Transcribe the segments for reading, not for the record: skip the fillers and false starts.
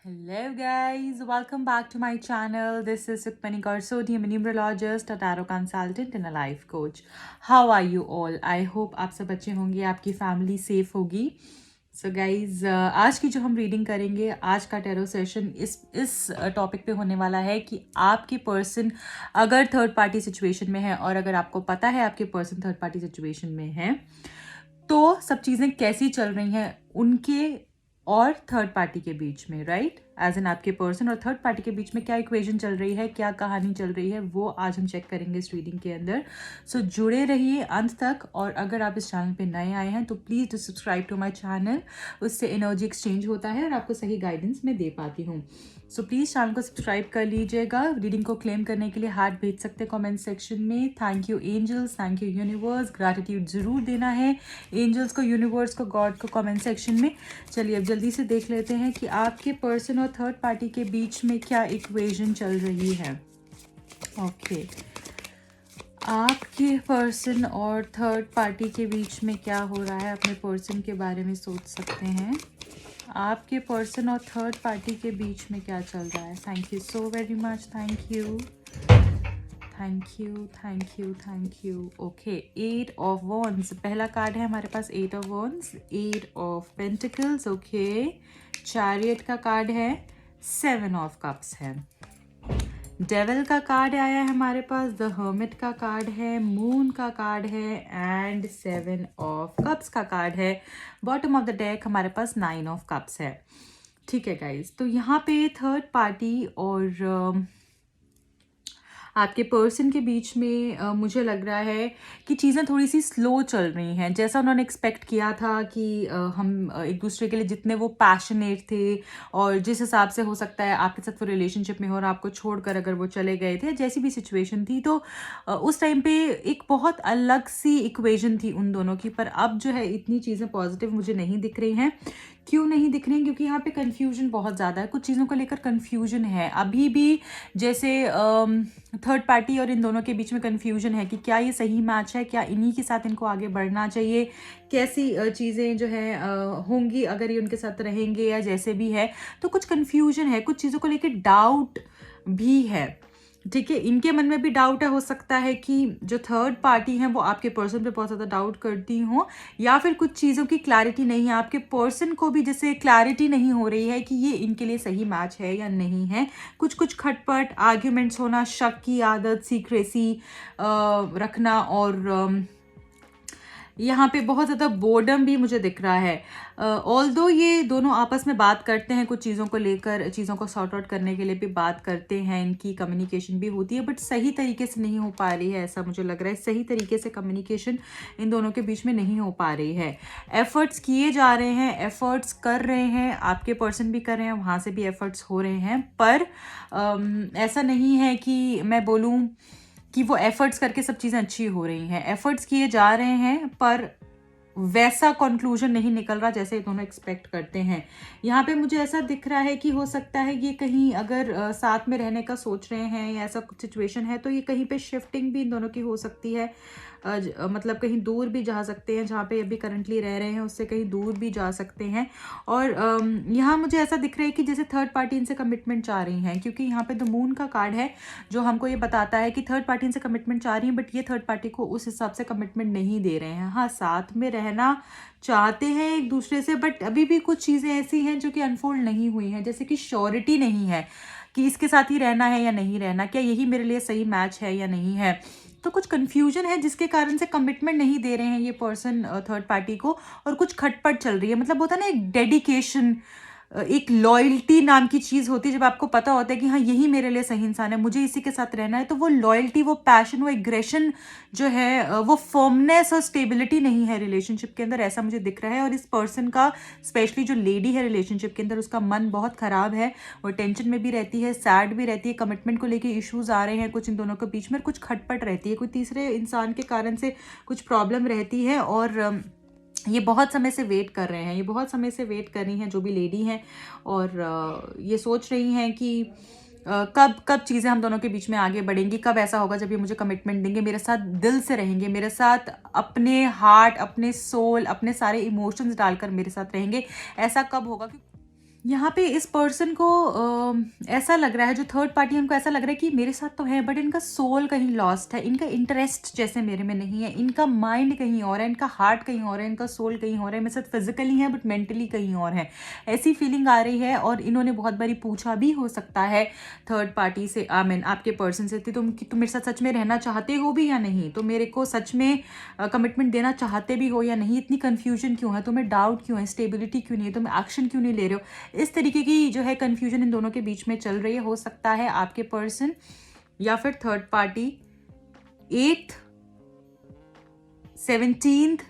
Hello guys, welcome back to my channel. This is Sukmani Karsodi. I'm a numerologist, a tarot consultant and a life coach. How are you all? I hope आप सब अच्छे होंगे, आपकी family safe होगी. So guys आज की जो हम रीडिंग करेंगे, आज का टैरो सेशन इस टॉपिक पे होने वाला है कि आपके पर्सन अगर थर्ड पार्टी सिचुएशन में है और अगर आपको पता है आपके पर्सन थर्ड पार्टी सिचुएशन में है तो सब चीज़ें कैसी चल रही हैं उनके और थर्ड पार्टी के बीच में, राइट? एज एन आपके पर्सन और थर्ड पार्टी के बीच में क्या इक्वेशन चल रही है, क्या कहानी चल रही है, वो आज हम चेक करेंगे इस रीडिंग के अंदर. सो जुड़े रहिए अंत तक. और अगर आप इस चैनल पे नए आए हैं तो please do subscribe to my channel. उससे एनर्जी एक्सचेंज होता है और आपको सही गाइडेंस मैं दे पाती हूँ. सो प्लीज़ चैनल को सब्सक्राइब कर लीजिएगा. रीडिंग को क्लेम करने के लिए हार्ट भेज सकते हैं कॉमेंट सेक्शन में. Thank you angels, thank you universe. Gratitude ज़रूर देना है एंजल्स को, यूनिवर्स को, गॉड को कॉमेंट सेक्शन में. चलिए अब जल्दी से देख लेते हैं कि आपके पर्सन और थर्ड पार्टी के बीच में क्या इक्वेशन चल रही है. ओके आपके पर्सन और थर्ड पार्टी के बीच में क्या हो रहा है, अपने पर्सन के बारे में सोच सकते हैं. आपके पर्सन और थर्ड पार्टी के बीच में क्या चल रहा है. Thank you so very much. Thank you, thank you, thank you, thank you. Okay, 8 of wands पहला कार्ड है हमारे पास. 8 of wands, 8 of pentacles. Okay, chariot का कार्ड है. 7 ऑफ कप्स है. डेविल का कार्ड आया है हमारे पास. द हर्मिट का कार्ड है. मून का कार्ड है एंड 7 ऑफ कप्स का कार्ड है. बॉटम ऑफ द डेक हमारे पास 9 ऑफ कप्स है. ठीक है गाइज, तो यहाँ पे थर्ड पार्टी और आपके पर्सन के बीच में मुझे लग रहा है कि चीज़ें थोड़ी सी स्लो चल रही हैं. जैसा उन्होंने एक्सपेक्ट किया था कि हम एक दूसरे के लिए जितने वो पैशनेट थे और जिस हिसाब से हो सकता है आपके साथ वो रिलेशनशिप में हो और आपको छोड़कर अगर वो चले गए थे, जैसी भी सिचुएशन थी, तो उस टाइम पे एक बहुत अलग सी इक्वेशन थी उन दोनों की. पर अब जो है इतनी चीज़ें पॉजिटिव मुझे नहीं दिख रही हैं. क्यों नहीं दिख रही हैं? क्योंकि यहाँ पे कन्फ्यूजन बहुत ज़्यादा है. कुछ चीज़ों को लेकर कन्फ्यूजन है अभी भी. जैसे थर्ड पार्टी और इन दोनों के बीच में कन्फ्यूजन है कि क्या ये सही मैच है, क्या इन्हीं के साथ इनको आगे बढ़ना चाहिए, कैसी चीज़ें जो है होंगी अगर ये उनके साथ रहेंगे या जैसे भी है. तो कुछ कन्फ्यूजन है, कुछ चीज़ों को लेकर डाउट भी है. ठीक है, इनके मन में भी डाउट है. हो सकता है कि जो थर्ड पार्टी है वो आपके पर्सन पे बहुत ज़्यादा डाउट करती हो, या फिर कुछ चीज़ों की क्लैरिटी नहीं है. आपके पर्सन को भी जैसे क्लैरिटी नहीं हो रही है कि ये इनके लिए सही मैच है या नहीं है. कुछ कुछ खटपट, आर्ग्यूमेंट्स होना, शक की आदत, सीक्रेसी रखना, और यहाँ पे बहुत ज़्यादा बोर्डम भी मुझे दिख रहा है. ऑल्दो ये दोनों आपस में बात करते हैं कुछ चीज़ों को लेकर, चीज़ों को सॉर्ट आउट करने के लिए भी बात करते हैं, इनकी कम्युनिकेशन भी होती है, बट सही तरीके से नहीं हो पा रही है ऐसा मुझे लग रहा है. सही तरीके से कम्युनिकेशन इन दोनों के बीच में नहीं हो पा रही है. एफर्ट्स किए जा रहे हैं, एफर्ट्स कर रहे हैं, आपके पर्सन भी कर रहे हैं, वहाँ से भी एफर्ट्स हो रहे हैं. पर ऐसा नहीं है कि मैं बोलूँ कि वो एफर्ट्स करके सब चीज़ें अच्छी हो रही हैं. एफर्ट्स किए जा रहे हैं पर वैसा कंक्लूजन नहीं निकल रहा जैसे दोनों एक्सपेक्ट करते हैं. यहाँ पे मुझे ऐसा दिख रहा है कि हो सकता है ये कहीं अगर साथ में रहने का सोच रहे हैं या ऐसा कुछ सिचुएशन है तो ये कहीं पे शिफ्टिंग भी इन दोनों की हो सकती है. मतलब कहीं दूर भी जा सकते हैं, जहाँ पे अभी करंटली रह रहे हैं उससे कहीं दूर भी जा सकते हैं. और यहाँ मुझे ऐसा दिख रहा है कि जैसे थर्ड पार्टी इनसे कमिटमेंट चाह रही हैं, क्योंकि यहाँ पे द मून का कार्ड है जो हमको ये बताता है कि थर्ड पार्टी इनसे कमिटमेंट चाह रही है, बट ये थर्ड पार्टी को उस हिसाब से कमिटमेंट नहीं दे रहे हैं. हाँ, साथ में रहना चाहते हैं एक दूसरे से, बट अभी भी कुछ चीज़ें ऐसी हैं जो कि अनफोल्ड नहीं हुई हैं. जैसे कि श्योरिटी नहीं है कि इसके साथ ही रहना है या नहीं रहना, क्या यही मेरे लिए सही मैच है या नहीं है. तो कुछ कन्फ्यूजन है जिसके कारण से कमिटमेंट नहीं दे रहे हैं ये पर्सन थर्ड पार्टी को, और कुछ खटपट चल रही है. मतलब होता है ना एक डेडिकेशन, एक लॉयल्टी नाम की चीज़ होती है. जब आपको पता होता है कि हाँ यही मेरे लिए सही इंसान है, मुझे इसी के साथ रहना है, तो वो लॉयल्टी, वो पैशन, वो एग्रेशन जो है, वो फर्मनेस और स्टेबिलिटी नहीं है रिलेशनशिप के अंदर, ऐसा मुझे दिख रहा है. और इस पर्सन का, स्पेशली जो लेडी है रिलेशनशिप के अंदर, उसका मन बहुत ख़राब है. वो टेंशन में भी रहती है, सैड भी रहती है, कमिटमेंट को लेके इश्यूज आ रहे हैं कुछ इन दोनों के बीच में, कुछ खटपट रहती है, कोई तीसरे इंसान के कारण से कुछ प्रॉब्लम रहती है. और ये बहुत समय से वेट कर रहे हैं, ये बहुत समय से वेट कर रही हैं जो भी लेडी हैं, और ये सोच रही हैं कि कब कब चीज़ें हम दोनों के बीच में आगे बढ़ेंगी, कब ऐसा होगा जब ये मुझे कमिटमेंट देंगे, मेरे साथ दिल से रहेंगे, मेरे साथ अपने हार्ट, अपने सोल, अपने सारे इमोशंस डालकर मेरे साथ रहेंगे. ऐसा कब होगा? यहाँ पे इस पर्सन को ऐसा लग रहा है, जो थर्ड पार्टी है उनको ऐसा लग रहा है कि मेरे साथ तो है बट इनका सोल कहीं लॉस्ट है, इनका इंटरेस्ट जैसे मेरे में नहीं है, इनका माइंड कहीं और है, इनका हार्ट कहीं और है, इनका सोल कहीं और है, मेरे साथ फिजिकली है बट मेंटली कहीं और है, ऐसी फीलिंग आ रही है। और इन्होंने बहुत बारी पूछा भी हो सकता है थर्ड पार्टी से, आई मीन आपके पर्सन से, तुम मेरे साथ सच में रहना चाहते हो भी या नहीं, तो मेरे को सच में कमिटमेंट देना चाहते भी हो या नहीं, इतनी कन्फ्यूजन क्यों है, तुम्हें डाउट क्यों है, स्टेबिलिटी क्यों नहीं है, तुम एक्शन क्यों नहीं ले रहे हो। इस तरीके की जो है कन्फ्यूजन इन दोनों के बीच में चल रही है। हो सकता है आपके पर्सन या फिर third party 8th 17th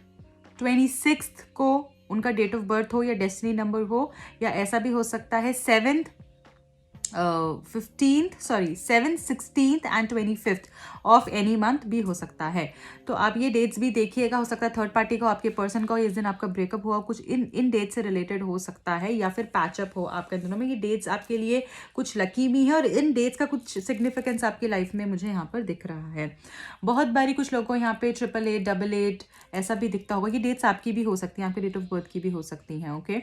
26th को उनका डेट ऑफ बर्थ हो या डेस्टिनी नंबर हो, या ऐसा भी हो सकता है 7th 7th 16th and 25th of any month भी हो सकता है। तो आप ये डेट्स भी देखिएगा, हो सकता है थर्ड पार्टी को, आपके पर्सन का इस दिन आपका ब्रेकअप हुआ, कुछ इन डेट से रिलेटेड हो सकता है, या फिर पैचअप हो आपके दोनों में। ये डेट्स आपके लिए कुछ लकी भी है और इन डेट्स का कुछ सिग्निफिकेंस आपकी लाइफ में मुझे यहाँ पर दिख रहा है। बहुत बारी कुछ लोगों को यहाँ पे 888 88 ऐसा भी दिखता होगा। ये डेट्स आपकी भी हो सकती हैं, आपके डेट ऑफ बर्थ की भी हो सकती हैं। ओके,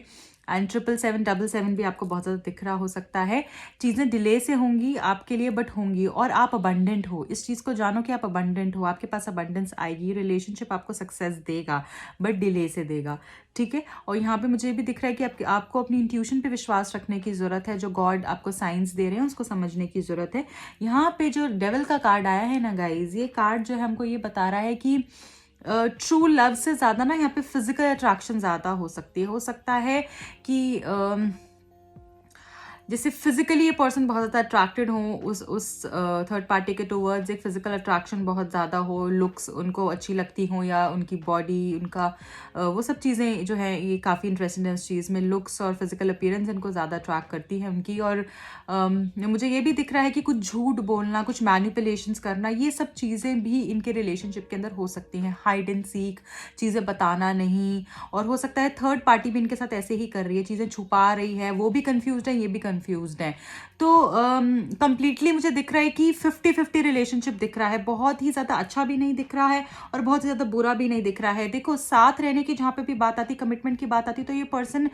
एंड 777 77 भी आपको बहुत ज़्यादा दिख रहा हो सकता है। चीज़ें डिले से होंगी आपके लिए बट होंगी, और आप अबंडेंट हो, इस चीज़ को जानो कि आप अबंडेंट हो, आपके पास अबंडेंस आएगी, रिलेशनशिप आपको सक्सेस देगा बट डिले से देगा। ठीक है, और यहाँ पे मुझे भी दिख रहा है कि आपको अपनी इंट्यूशन पे विश्वास रखने की ज़रूरत है, जो गॉड आपको साइंस दे रहे हैं उसको समझने की ज़रूरत है। यहाँ पे जो डेविल का कार्ड आया है ना गाइज, ये कार्ड जो है हमको ये बता रहा है कि ट्रू लव से ज़्यादा ना यहाँ पे फिजिकल अट्रैक्शन ज़्यादा हो सकती है। हो सकता है कि जैसे फिजिकली ये पर्सन बहुत ज़्यादा अट्रैक्टेड हो उस थर्ड पार्टी के टूवर्ड्स, एक फिजिकल अट्रैक्शन बहुत ज़्यादा हो, लुक्स उनको अच्छी लगती हो, या उनकी बॉडी, उनका वो सब चीज़ें जो है ये काफ़ी इंटरेस्टेड है इस चीज़ में। लुक्स और फिजिकल अपीयरेंस इनको ज़्यादा अट्रैक्ट करती है उनकी। और मुझे ये भी दिख रहा है कि कुछ झूठ बोलना, कुछ मैनिपुलेशंस करना, ये सब चीज़ें भी इनके रिलेशनशिप के अंदर हो सकती हैं। हाइड एंड सीक, चीज़ें बताना नहीं, और हो सकता है थर्ड पार्टी भी इनके साथ ऐसे ही कर रही है, चीज़ें छुपा रही है, वो भी कंफ्यूज्ड है, ये भी कंफ्यूज्ड है। तो कंप्लीटली मुझे दिख रहा है कि 50-50 रिलेशनशिप दिख रहा है। बहुत ही ज़्यादा अच्छा भी नहीं दिख रहा है और बहुत ही ज़्यादा बुरा भी नहीं दिख रहा है। देखो, साथ रहने की जहाँ पे भी बात आती, कमिटमेंट की बात आती, तो ये पर्सन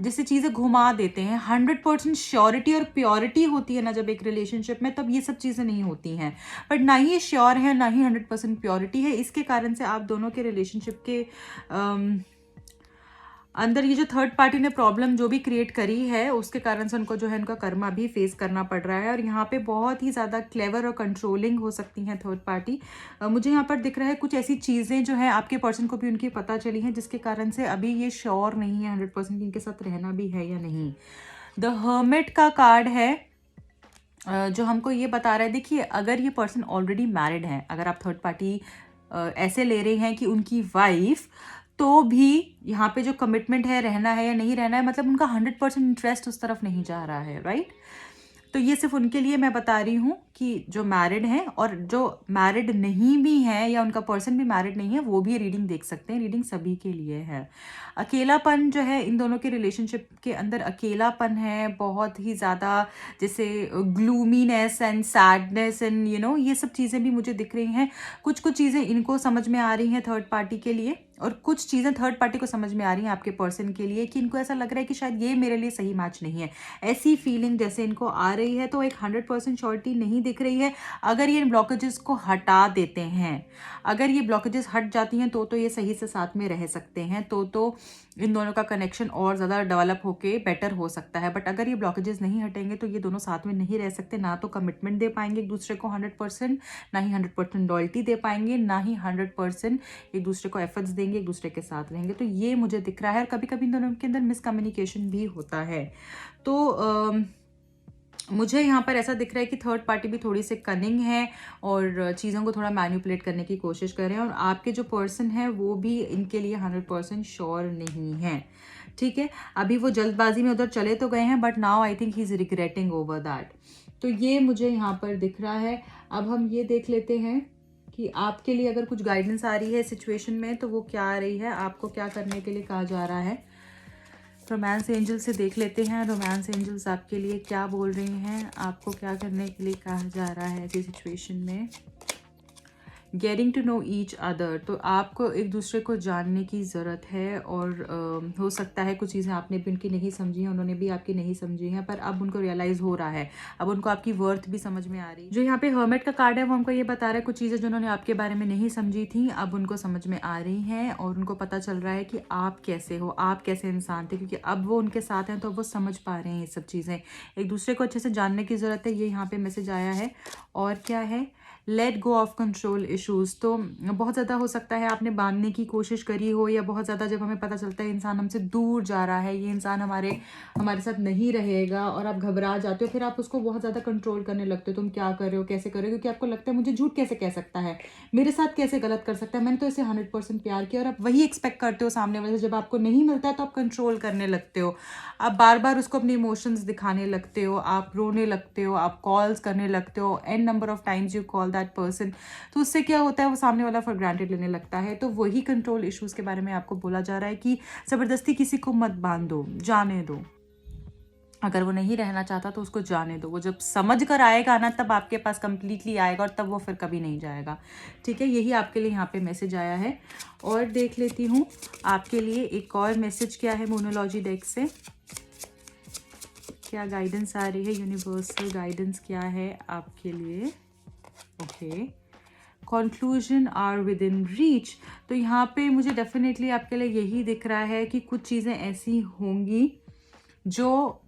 जैसे चीज़ें घुमा देते हैं। 100% श्योरिटी और प्योरिटी होती है ना जब एक रिलेशनशिप में, तब ये सब चीज़ें नहीं होती हैं। बट ना ही ये श्योर है, ना ही 100% प्योरिटी है। इसके कारण से आप दोनों के रिलेशनशिप के अंदर ये जो थर्ड पार्टी ने प्रॉब्लम जो भी क्रिएट करी है, उसके कारण से उनको जो है इनका कर्मा भी फेस करना पड़ रहा है। और यहाँ पे बहुत ही ज़्यादा क्लेवर और कंट्रोलिंग हो सकती हैं थर्ड पार्टी। मुझे यहाँ पर दिख रहा है कुछ ऐसी चीज़ें जो है आपके पर्सन को भी उनकी पता चली हैं, जिसके कारण से अभी ये श्योर नहीं है 100% इनके साथ रहना भी है या नहीं। द हर्मिट का कार्ड है जो हमको ये बता रहा है, देखिए अगर ये पर्सन ऑलरेडी मैरिड है, अगर आप थर्ड पार्टी ऐसे ले रहे हैं कि उनकी वाइफ, तो भी यहाँ पे जो कमिटमेंट है, रहना है या नहीं रहना है, मतलब उनका 100% इंटरेस्ट उस तरफ नहीं जा रहा है, राइट। तो ये सिर्फ उनके लिए मैं बता रही हूँ कि जो मैरिड हैं, और जो मैरिड नहीं भी हैं या उनका पर्सन भी मैरिड नहीं है, वो भी रीडिंग देख सकते हैं। रीडिंग सभी के लिए है। अकेलापन जो है इन दोनों के रिलेशनशिप के अंदर, अकेलापन है बहुत ही ज़्यादा, जैसे ग्लूमीनेस एंड सैडनेस एंड ये सब चीज़ें भी मुझे दिख रही हैं। कुछ चीज़ें इनको समझ में आ रही हैं थर्ड पार्टी के लिए, और कुछ चीज़ें थर्ड पार्टी को समझ में आ रही हैं आपके पर्सन के लिए, कि इनको ऐसा लग रहा है कि शायद ये मेरे लिए सही मैच नहीं है। ऐसी फीलिंग जैसे इनको आ रही है, तो एक 100% श्योरिटी नहीं दिख रही है। अगर ये इन ब्लॉकेजेस को हटा देते हैं, अगर ये ब्लॉकेजेस हट जाती हैं, तो ये सही से साथ में रह सकते हैं, तो इन दोनों का कनेक्शन और ज़्यादा डेवलप होके बेटर हो सकता है। बट अगर ये ब्लॉकेजेस नहीं हटेंगे, तो ये दोनों साथ में नहीं रह सकते। ना तो कमिटमेंट दे पाएंगे एक दूसरे को 100%, ना ही 100% लॉयल्टी दे पाएंगे, ना ही 100% एक दूसरे को एफर्ट्स देंगे, एक दूसरे के साथ रहेंगे। तो ये मुझे दिख रहा है। और कभी कभी इन दोनों के अंदर मिसकम्युनिकेशन भी होता है। तो मुझे यहाँ पर ऐसा दिख रहा है कि थर्ड पार्टी भी थोड़ी सी कनिंग है और चीज़ों को थोड़ा मैनिपुलेट करने की कोशिश कर रहे हैं, और आपके जो पर्सन है वो भी इनके लिए 100% श्योर नहीं है। ठीक है, अभी वो जल्दबाजी में उधर चले तो गए हैं, but now I think he is regretting over that. तो ये मुझे यहाँ पर दिख रहा है। अब हम ये देख लेते हैं कि आपके लिए अगर कुछ गाइडेंस आ रही है सिचुएशन में, तो वो क्या आ रही है, आपको क्या करने के लिए कहा जा रहा है। रोमांस एंजल से देख लेते हैं, रोमांस एंजल्स आपके लिए क्या बोल रही हैं, आपको क्या करने के लिए कहा जा रहा है ऐसी सिचुएशन में। Getting to know each other, तो आपको एक दूसरे को जानने की ज़रूरत है। और हो सकता है कुछ चीज़ें आपने भी उनकी नहीं समझी हैं, उन्होंने भी आपकी नहीं समझी हैं, पर अब उनको रियलाइज़ हो रहा है, अब उनको आपकी वर्थ भी समझ में आ रही है। जो यहाँ पे हर्मिट का कार्ड है वो हमको ये बता रहा है कुछ चीज़ें जो उन्होंने आपके बारे में नहीं समझी थी अब उनको समझ में आ रही हैं, और उनको पता चल रहा है कि आप कैसे हो, आप कैसे इंसान थे, क्योंकि अब वो उनके साथ हैं तो वो समझ पा रहे हैं ये सब चीज़ें। एक दूसरे को अच्छे से जानने की ज़रूरत है, ये यहाँ पे मैसेज आया है। और क्या है, let go of control issues. तो बहुत ज़्यादा हो सकता है आपने बांधने की कोशिश करी हो, या बहुत ज़्यादा जब हमें पता चलता है इंसान हमसे दूर जा रहा है, ये इंसान हमारे साथ नहीं रहेगा, और आप घबरा जाते हो, फिर आप उसको बहुत ज़्यादा कंट्रोल करने लगते हो, तुम क्या कर रहे हो, कैसे कर रहे हो, क्योंकि आपको लगता है मुझे झूठ कैसे कह सकता है, मेरे साथ कैसे गलत कर सकता है, मैंने तो इसे 100% प्यार किया। और आप वही एक्सपेक्ट करते हो सामने वाले से, जब आपको नहीं मिलता है तो आप कंट्रोल करने लगते हो, आप बार बार उसको अपने इमोशंस दिखाने लगते हो, आप रोने लगते हो, आप कॉल्स करने लगते हो, n number of times you call that person. तो उससे क्या होता है, वो सामने वाला फॉर ग्रांटेड लेने लगता है। तो वही कंट्रोल इश्यूज़ के बारे में आपको बोला जा रहा है कि ज़बरदस्ती किसी को मत बांधो, जाने दो। अगर वो नहीं रहना चाहता तो उसको जाने दो, वो जब समझ कर आएगा ना तब आपके पास कंप्लीटली आएगा, और तब वो फिर कभी नहीं जाएगा। ठीक है, यही आपके लिए यहाँ पे मैसेज आया है। और देख लेती हूँ आपके लिए एक और मैसेज क्या है मोनोलॉजी डेक से, क्या गाइडेंस आ रही है, यूनिवर्सल गाइडेंस क्या है आपके लिए। Okay, conclusion are within reach. तो यहाँ पे मुझे डेफिनेटली आपके लिए यही दिख रहा है कि कुछ चीज़ें ऐसी होंगी जो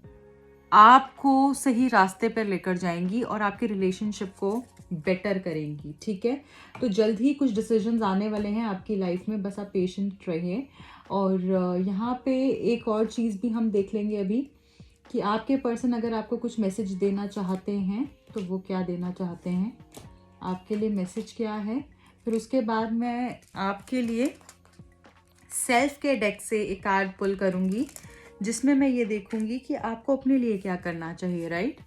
आपको सही रास्ते पर लेकर जाएंगी और आपके रिलेशनशिप को बेटर करेंगी। ठीक है, तो जल्द ही कुछ डिसीजंस आने वाले हैं आपकी लाइफ में, बस आप पेशेंट रहिए। और यहाँ पे एक और चीज़ भी हम देख लेंगे अभी, कि आपके पर्सन अगर आपको कुछ मैसेज देना चाहते हैं तो वो क्या देना चाहते हैं, आपके लिए मैसेज क्या है। फिर उसके बाद मैं आपके लिए सेल्फ के डेक से एक कार्ड पुल करूँगी, जिसमें मैं ये देखूंगी कि आपको अपने लिए क्या करना चाहिए, राइट।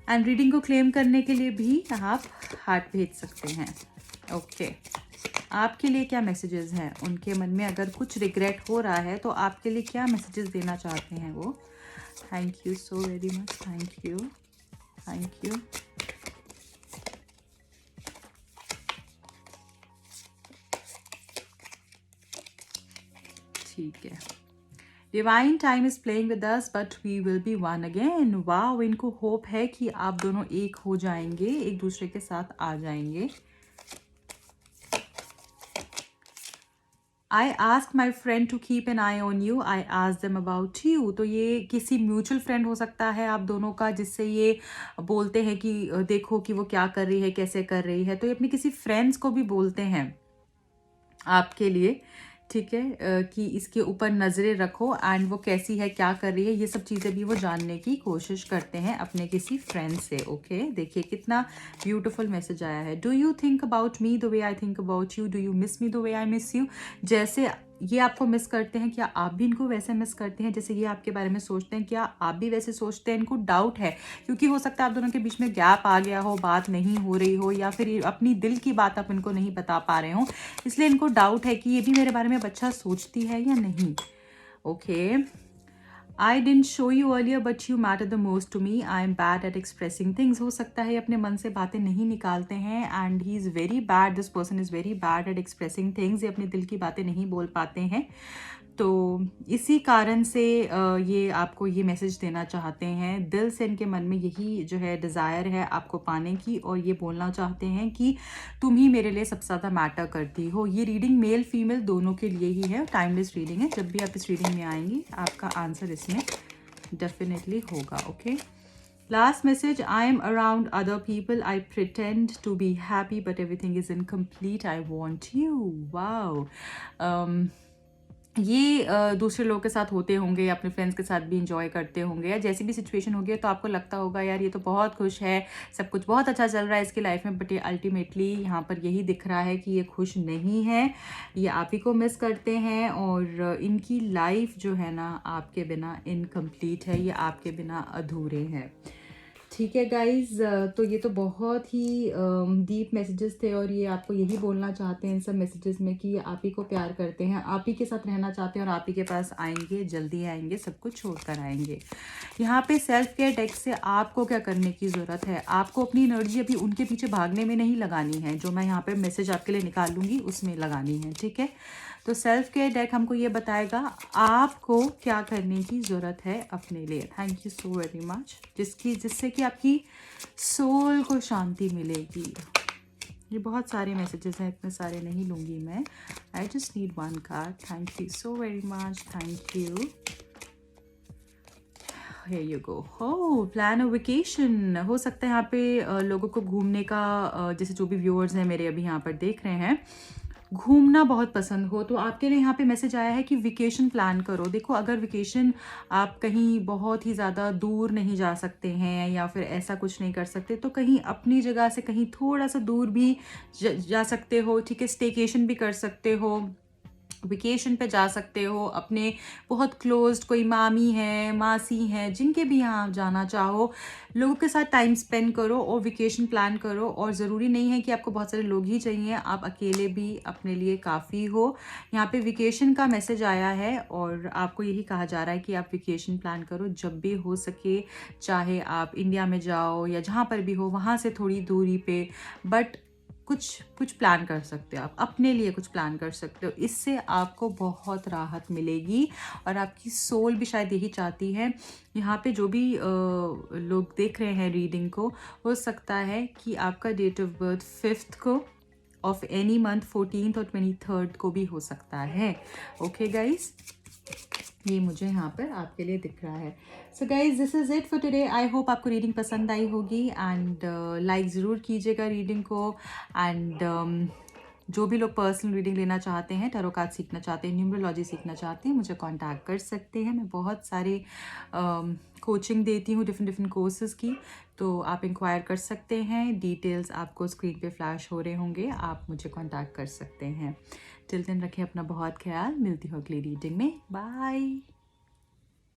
एंड रीडिंग को क्लेम करने के लिए भी आप हार्ट भेज सकते हैं। ओके, आपके लिए क्या मैसेजेस हैं उनके मन में, अगर कुछ रिग्रेट हो रहा है तो आपके लिए क्या मैसेजेस देना चाहते हैं वो। Thank you so very much, thank you, thank you. ठीक है, divine time is playing with us but we will be one again. Wow, इनको होप है कि आप दोनों एक हो जाएंगे, एक दूसरे के साथ आ जाएंगे। I ask my friend to keep an eye on you, I ask them about you. तो ये किसी म्यूचुअल फ्रेंड हो सकता है आप दोनों का, जिससे ये बोलते हैं कि देखो कि वो क्या कर रही है, कैसे कर रही है। तो ये अपने किसी फ्रेंड्स को भी बोलते हैं आपके लिए, ठीक है, कि इसके ऊपर नज़रें रखो एंड वो कैसी है, क्या कर रही है, ये सब चीज़ें भी वो जानने की कोशिश करते हैं अपने किसी फ्रेंड से। ओके, देखिए कितना ब्यूटीफुल मैसेज आया है। Do you think about me the way I think about you, do you miss me the way I miss you. जैसे ये आपको मिस करते हैं, क्या आप भी इनको वैसे मिस करते हैं जैसे ये आपके बारे में सोचते हैं, क्या आप भी वैसे सोचते हैं। इनको डाउट है, क्योंकि हो सकता है आप दोनों के बीच में गैप आ गया हो, बात नहीं हो रही हो, या फिर अपनी दिल की बात आप इनको नहीं बता पा रहे हो, इसलिए इनको डाउट है कि ये भी मेरे बारे में अच्छा सोचती है या नहीं। Okay, I didn't show you earlier but you matter the most to me, I am bad at expressing things. हो सकता है अपने मन से बातें नहीं निकालते हैं, and he is very bad, this person is very bad at expressing things. ये अपने दिल की बातें नहीं बोल पाते हैं, तो इसी कारण से ये आपको ये मैसेज देना चाहते हैं। दिल से इनके मन में यही जो है डिज़ायर है आपको पाने की, और ये बोलना चाहते हैं कि तुम ही मेरे लिए सबसे ज़्यादा मैटर करती हो। ये रीडिंग मेल फीमेल दोनों के लिए ही है, टाइमलेस रीडिंग है। जब भी आप इस रीडिंग में आएंगी आपका आंसर इसमें डेफिनेटली होगा। Okay, last message, I am around other people, I pretend to be happy but everything is incomplete, I want you. Wow, ये दूसरे लोगों के साथ होते होंगे, अपने फ्रेंड्स के साथ भी इंजॉय करते होंगे, या जैसी भी सिचुएशन होगी तो आपको लगता होगा यार ये तो बहुत खुश है, सब कुछ बहुत अच्छा चल रहा है इसकी लाइफ में, बट ये अल्टीमेटली यहाँ पर यही दिख रहा है कि ये खुश नहीं है, ये आप ही को मिस करते हैं, और इनकी लाइफ जो है ना आपके बिना इनकम्प्लीट है, ये आपके बिना अधूरे हैं। ठीक है गाइज, तो ये तो बहुत ही डीप मैसेजेस थे और ये आपको यही बोलना चाहते हैं इन सब मैसेजेस में कि ये आप ही को प्यार करते हैं, आप ही के साथ रहना चाहते हैं और आप ही के पास आएंगे, जल्दी आएंगे, सब कुछ छोड़ कर आएंगे। यहाँ पे सेल्फ केयर डेक से आपको क्या करने की ज़रूरत है, आपको अपनी एनर्जी अभी उनके पीछे भागने में नहीं लगानी है, जो मैं यहाँ पे मैसेज आपके लिए निकाल लूँगी उसमें लगानी है। ठीक है, तो सेल्फ केयर डेक हमको ये बताएगा आपको क्या करने की ज़रूरत है अपने लिए। Thank you so very much, जिससे कि आपकी सोल को शांति मिलेगी। ये बहुत सारे मैसेजेस हैं, इतने सारे नहीं लूँगी मैं। I just need one card. Thank you so very much, thank you. Here you go. हो प्लान अ वेकेशन। हो सकता है यहाँ पे लोगों को घूमने का, जैसे जो भी व्यूअर्स हैं मेरे अभी यहाँ पर देख रहे हैं, घूमना बहुत पसंद हो, तो आपके लिए यहाँ पे मैसेज आया है कि वेकेशन प्लान करो। देखो, अगर वेकेशन आप कहीं बहुत ही ज़्यादा दूर नहीं जा सकते हैं या फिर ऐसा कुछ नहीं कर सकते, तो कहीं अपनी जगह से कहीं थोड़ा सा दूर भी जा सकते हो। ठीक है, स्टेकेशन भी कर सकते हो, वेकेशन पे जा सकते हो। अपने बहुत क्लोज्ड कोई मामी है, मासी हैं, जिनके भी यहाँ जाना चाहो, लोगों के साथ टाइम स्पेंड करो और वेकेशन प्लान करो। और ज़रूरी नहीं है कि आपको बहुत सारे लोग ही चाहिए, आप अकेले भी अपने लिए काफ़ी हो। यहाँ पे वेकेशन का मैसेज आया है और आपको यही कहा जा रहा है कि आप वेकेशन प्लान करो जब भी हो सके, चाहे आप इंडिया में जाओ या जहाँ पर भी हो वहाँ से थोड़ी दूरी पे, बट कुछ प्लान कर सकते हो, आप अपने लिए कुछ प्लान कर सकते हो। इससे आपको बहुत राहत मिलेगी और आपकी सोल भी शायद यही चाहती है। यहाँ पे जो भी लोग देख रहे हैं रीडिंग को, हो सकता है कि आपका डेट ऑफ बर्थ 5th को ऑफ एनी मंथ, 14th और 23rd को भी हो सकता है। ओके गाइज, ये मुझे यहाँ पर आपके लिए दिख रहा है। So guys, this is it for today. I hope आपको रीडिंग पसंद आई होगी एंड लाइक ज़रूर कीजिएगा रीडिंग को। एंड जो भी लोग पर्सनल रीडिंग लेना चाहते हैं, टैरो कार्ड सीखना चाहते हैं, न्यूमरोलॉजी सीखना चाहते हैं, मुझे कांटेक्ट कर सकते हैं। मैं बहुत सारे कोचिंग देती हूँ डिफरेंट कोर्सेज़ की, तो आप इंक्वायर कर सकते हैं। डिटेल्स आपको स्क्रीन पे फ्लैश हो रहे होंगे, आप मुझे कांटेक्ट कर सकते हैं। टिल देन रखें अपना बहुत ख्याल। मिलती हूँ अगली रीडिंग में। बाय।